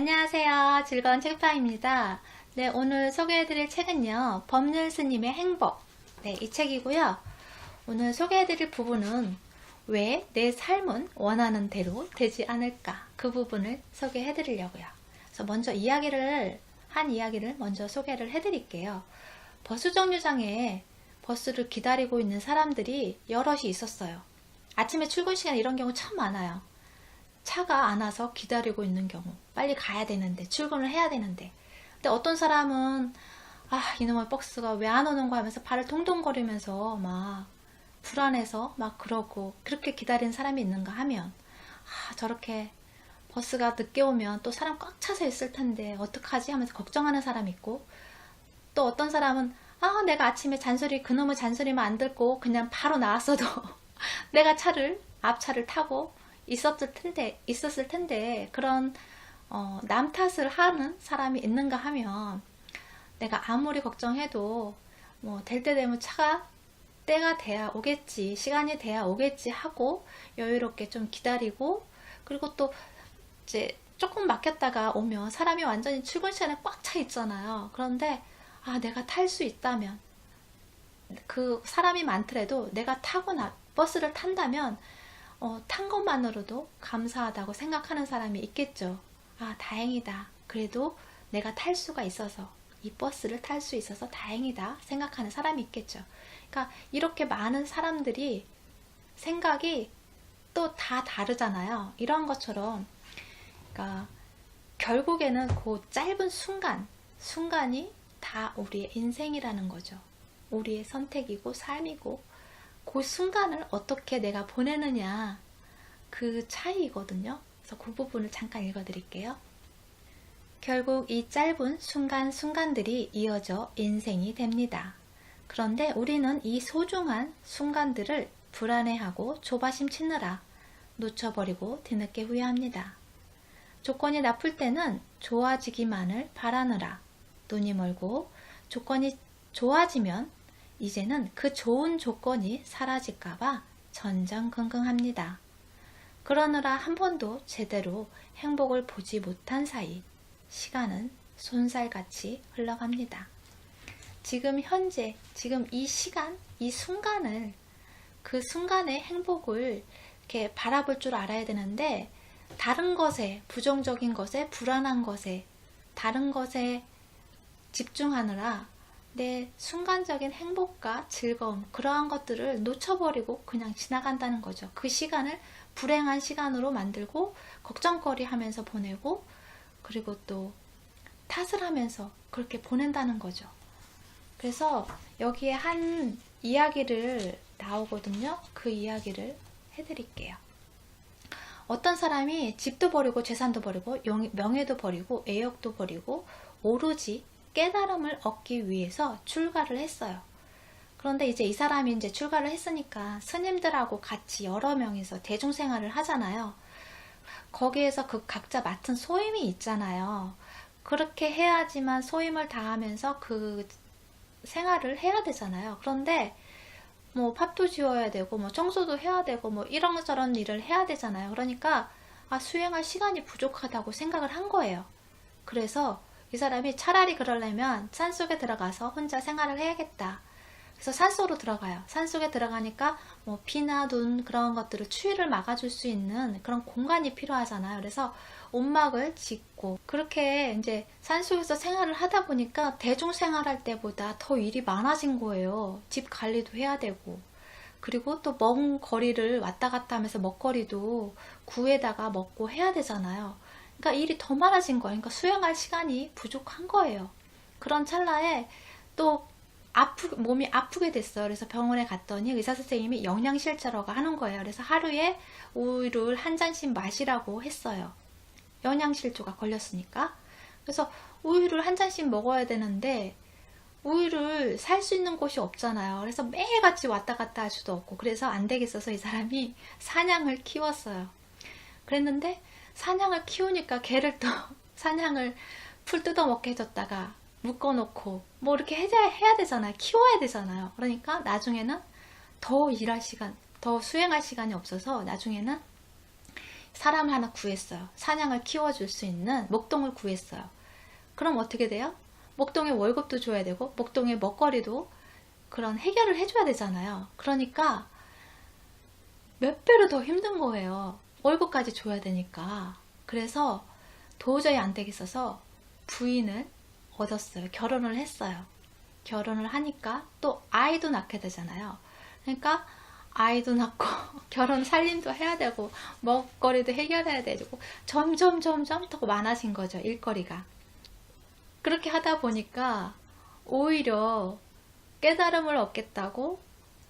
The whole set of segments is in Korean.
안녕하세요. 즐거운 책방입니다. 네, 오늘 소개해드릴 책은요, 법률 스님의 행복. 네, 이 책이고요. 오늘 소개해드릴 부분은 왜 내 삶은 원하는 대로 되지 않을까? 그 부분을 소개해드리려고요. 그래서 먼저 이야기를 먼저 소개를 해드릴게요. 버스 정류장에 버스를 기다리고 있는 사람들이 여럿이 있었어요. 아침에 출근 시간 이런 경우 참 많아요. 차가 안 와서 기다리고 있는 경우, 빨리 가야 되는데, 출근을 해야 되는데. 근데 어떤 사람은 이놈의 버스가 왜 안 오는 거 하면서 발을 동동거리면서 막 불안해서 막 그러고, 그렇게 기다리는 사람이 있는가 하면 저렇게 버스가 늦게 오면 또 사람 꽉 차서 있을 텐데 어떡하지 하면서 걱정하는 사람이 있고, 또 어떤 사람은 내가 아침에 그놈의 잔소리만 안 듣고 그냥 바로 나왔어도 내가 앞차를 타고 있었을 텐데, 그런 남 탓을 하는 사람이 있는가 하면, 내가 아무리 걱정해도 뭐 될 때 되면 때가 돼야 오겠지, 시간이 돼야 오겠지 하고 여유롭게 좀 기다리고, 그리고 또 이제 조금 막혔다가 오면 사람이 완전히 출근 시간에 꽉 차 있잖아요. 그런데 내가 탈 수 있다면, 그 사람이 많더라도 내가 버스를 탄다면 탄 것만으로도 감사하다고 생각하는 사람이 있겠죠. 다행이다. 그래도 내가 이 버스를 탈 수 있어서 다행이다 생각하는 사람이 있겠죠. 그러니까 이렇게 많은 사람들이 생각이 또 다 다르잖아요. 이런 것처럼, 그러니까 결국에는 그 짧은 순간이 다 우리의 인생이라는 거죠. 우리의 선택이고 삶이고, 그 순간을 어떻게 내가 보내느냐, 그 차이거든요. 그래서 그 부분을 잠깐 읽어드릴게요. 결국 이 짧은 순간들이 이어져 인생이 됩니다. 그런데 우리는 이 소중한 순간들을 불안해하고 조바심 치느라 놓쳐버리고 뒤늦게 후회합니다. 조건이 나쁠 때는 좋아지기만을 바라느라 눈이 멀고, 조건이 좋아지면 이제는 그 좋은 조건이 사라질까봐 전전긍긍합니다. 그러느라 한 번도 제대로 행복을 보지 못한 사이 시간은 손살같이 흘러갑니다. 지금 현재, 지금 이 순간을, 그 순간의 행복을 이렇게 바라볼 줄 알아야 되는데, 다른 것에, 부정적인 것에, 불안한 것에, 다른 것에 집중하느라 내 순간적인 행복과 즐거움, 그러한 것들을 놓쳐버리고 그냥 지나간다는 거죠. 그 시간을 불행한 시간으로 만들고 걱정거리 하면서 보내고, 그리고 또 탓을 하면서 그렇게 보낸다는 거죠. 그래서 여기에 한 이야기를 나오거든요. 그 이야기를 해드릴게요. 어떤 사람이 집도 버리고 재산도 버리고 명예도 버리고 애욕도 버리고 오로지 깨달음을 얻기 위해서 출가를 했어요. 그런데 이제 이 사람이 이제 출가를 했으니까 스님들하고 같이 여러 명이서 대중생활을 하잖아요. 거기에서 그 각자 맡은 소임이 있잖아요. 그렇게 해야지만 소임을 다하면서 그 생활을 해야 되잖아요. 그런데 뭐 밥도 지어야 되고 뭐 청소도 해야 되고 뭐 이런저런 일을 해야 되잖아요. 그러니까 수행할 시간이 부족하다고 생각을 한 거예요. 그래서 이 사람이 차라리 그러려면 산속에 들어가서 혼자 생활을 해야겠다. 그래서 산속으로 들어가요. 산속에 들어가니까 뭐 비나 눈 그런 것들을 추위를 막아줄 수 있는 그런 공간이 필요하잖아요. 그래서 옷막을 짓고, 그렇게 이제 산속에서 생활을 하다 보니까 대중 생활할 때보다 더 일이 많아진 거예요. 집 관리도 해야 되고, 그리고 또 먼 거리를 왔다 갔다 하면서 먹거리도 구에다가 먹고 해야 되잖아요. 그러니까 일이 더 많아진 거예요. 그러니까 수행할 시간이 부족한 거예요. 그런 찰나에 또 몸이 아프게 됐어요. 그래서 병원에 갔더니 의사 선생님이 영양실조라고 하는 거예요. 그래서 하루에 우유를 한 잔씩 마시라고 했어요. 영양실조가 걸렸으니까. 그래서 우유를 한 잔씩 먹어야 되는데 우유를 살 수 있는 곳이 없잖아요. 그래서 매일같이 왔다 갔다 할 수도 없고, 그래서 안 되겠어서 이 사람이 사냥을 키웠어요. 그랬는데 사냥을 키우니까 걔를 또 사냥을 풀 뜯어먹게 해줬다가 묶어놓고 뭐 이렇게 해야 되잖아요. 키워야 되잖아요. 그러니까 나중에는 더 수행할 시간이 없어서 나중에는 사람 하나 구했어요. 사냥을 키워줄 수 있는 목동을 구했어요. 그럼 어떻게 돼요? 목동에 월급도 줘야 되고 목동에 먹거리도 그런 해결을 해줘야 되잖아요. 그러니까 몇 배로 더 힘든 거예요. 월급까지 줘야 되니까. 그래서 도저히 안 되겠어서 부인을 얻었어요. 결혼을 했어요. 결혼을 하니까 또 아이도 낳게 되잖아요. 그러니까 아이도 낳고 결혼 살림도 해야 되고 먹거리도 해결해야 되고 점점 더 많아진 거죠. 일거리가. 그렇게 하다 보니까 오히려 깨달음을 얻겠다고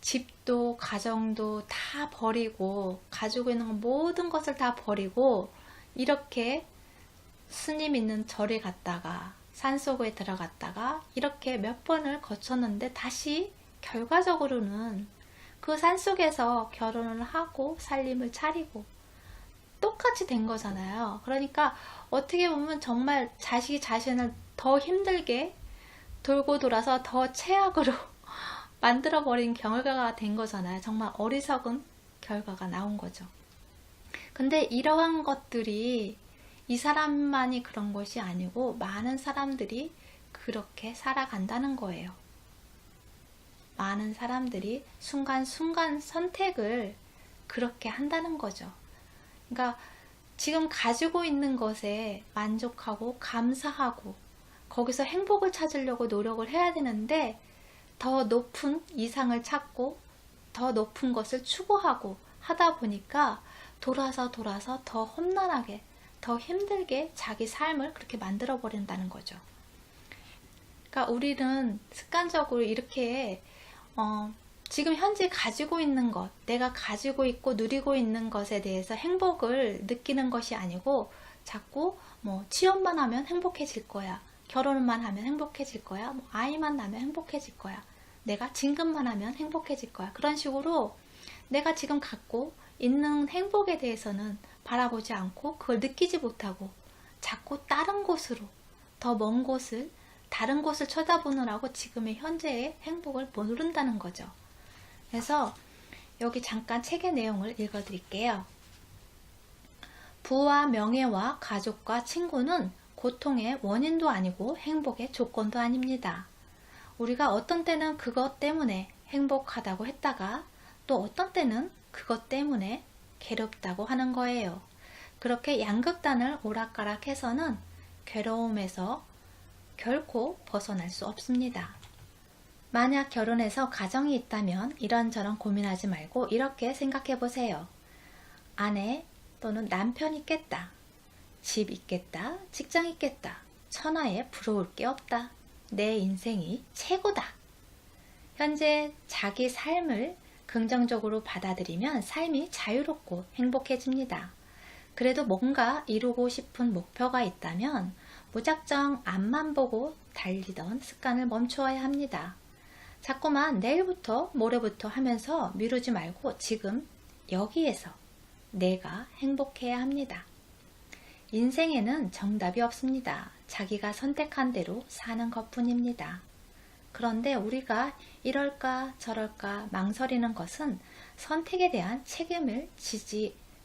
집도 가정도 다 버리고 가지고 있는 모든 것을 다 버리고 이렇게 스님 있는 절에 갔다가 산속에 들어갔다가 이렇게 몇 번을 거쳤는데 다시 결과적으로는 그 산속에서 결혼을 하고 살림을 차리고 똑같이 된 거잖아요. 그러니까 어떻게 보면 정말 자식이 자신을 더 힘들게 돌고 돌아서 더 최악으로 만들어버린 결과가 된 거잖아요. 정말 어리석은 결과가 나온 거죠. 근데 이러한 것들이 이 사람만이 그런 것이 아니고 많은 사람들이 그렇게 살아간다는 거예요. 많은 사람들이 순간순간 선택을 그렇게 한다는 거죠. 그러니까 지금 가지고 있는 것에 만족하고 감사하고 거기서 행복을 찾으려고 노력을 해야 되는데 더 높은 이상을 찾고 더 높은 것을 추구하고 하다 보니까 돌아서 더 험난하게 더 힘들게 자기 삶을 그렇게 만들어 버린다는 거죠. 그러니까 우리는 습관적으로 이렇게 지금 현재 가지고 있는 것, 내가 가지고 있고 누리고 있는 것에 대해서 행복을 느끼는 것이 아니고 자꾸 뭐 취업만 하면 행복해질 거야, 결혼만 하면 행복해질 거야, 뭐 아이만 낳으면 행복해질 거야, 내가 진급만 하면 행복해질 거야, 그런 식으로 내가 지금 갖고 있는 행복에 대해서는 바라보지 않고 그걸 느끼지 못하고 자꾸 다른 곳으로 더 먼 곳을 다른 곳을 쳐다보느라고 지금의 현재의 행복을 모른다는 거죠. 그래서 여기 잠깐 책의 내용을 읽어 드릴게요. 부와 명예와 가족과 친구는 고통의 원인도 아니고 행복의 조건도 아닙니다. 우리가 어떤 때는 그것 때문에 행복하다고 했다가 또 어떤 때는 그것 때문에 괴롭다고 하는 거예요. 그렇게 양극단을 오락가락해서는 괴로움에서 결코 벗어날 수 없습니다. 만약 결혼해서 가정이 있다면 이런저런 고민하지 말고 이렇게 생각해 보세요. 아내 또는 남편 있겠다. 집 있겠다. 직장 있겠다. 천하에 부러울 게 없다. 내 인생이 최고다. 현재 자기 삶을 긍정적으로 받아들이면 삶이 자유롭고 행복해집니다. 그래도 뭔가 이루고 싶은 목표가 있다면 무작정 앞만 보고 달리던 습관을 멈추어야 합니다. 자꾸만 내일부터 모레부터 하면서 미루지 말고 지금 여기에서 내가 행복해야 합니다. 인생에는 정답이 없습니다. 자기가 선택한 대로 사는 것뿐입니다. 그런데 우리가 이럴까 저럴까 망설이는 것은 선택에 대한 책임을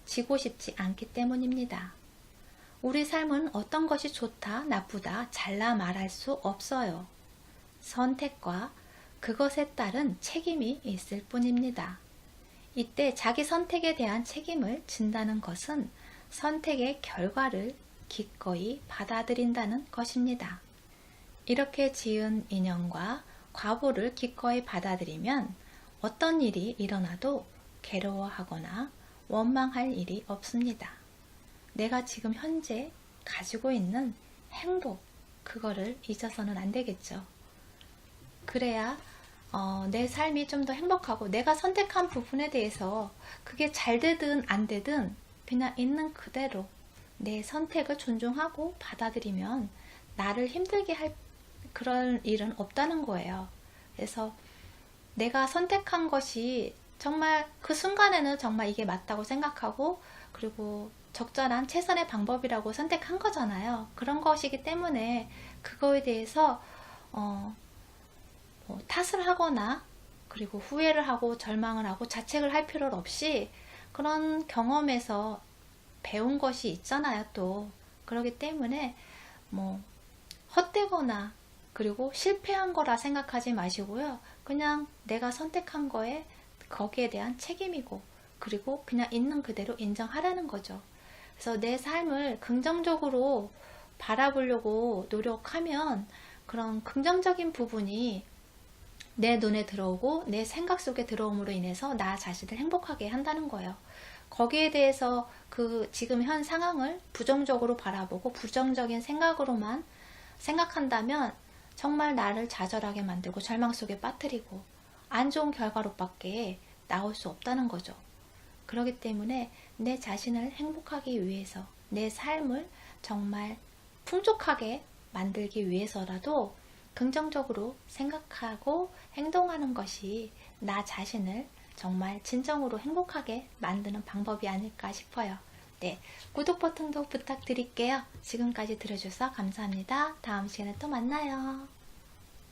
지고 싶지 않기 때문입니다. 우리 삶은 어떤 것이 좋다, 나쁘다, 잘라 말할 수 없어요. 선택과 그것에 따른 책임이 있을 뿐입니다. 이때 자기 선택에 대한 책임을 진다는 것은 선택의 결과를 기꺼이 받아들인다는 것입니다. 이렇게 지은 인연과 과보를 기꺼이 받아들이면 어떤 일이 일어나도 괴로워하거나 원망할 일이 없습니다. 내가 지금 현재 가지고 있는 행복, 그거를 잊어서는 안 되겠죠. 그래야 내 삶이 좀 더 행복하고 내가 선택한 부분에 대해서 그게 잘 되든 안 되든 그냥 있는 그대로 내 선택을 존중하고 받아들이면 나를 힘들게 할 그런 일은 없다는 거예요. 그래서 내가 선택한 것이 정말 그 순간에는 정말 이게 맞다고 생각하고 그리고 적절한 최선의 방법이라고 선택한 거잖아요. 그런 것이기 때문에 그거에 대해서 탓을 하거나 그리고 후회를 하고 절망을 하고 자책을 할 필요 없이 그런 경험에서 배운 것이 있잖아요, 또. 그렇기 때문에 뭐 헛되거나 그리고 실패한 거라 생각하지 마시고요. 그냥 내가 선택한 거에 거기에 대한 책임이고, 그리고 그냥 있는 그대로 인정하라는 거죠. 그래서 내 삶을 긍정적으로 바라보려고 노력하면 그런 긍정적인 부분이 내 눈에 들어오고 내 생각 속에 들어옴으로 인해서 나 자신을 행복하게 한다는 거예요. 거기에 대해서 그 지금 현 상황을 부정적으로 바라보고 부정적인 생각으로만 생각한다면 정말 나를 좌절하게 만들고 절망 속에 빠뜨리고 안 좋은 결과로밖에 나올 수 없다는 거죠. 그렇기 때문에 내 자신을 행복하기 위해서, 내 삶을 정말 풍족하게 만들기 위해서라도 긍정적으로 생각하고 행동하는 것이 나 자신을 정말 진정으로 행복하게 만드는 방법이 아닐까 싶어요. 네, 구독 버튼도 부탁드릴게요. 지금까지 들어주셔서 감사합니다. 다음 시간에 또 만나요.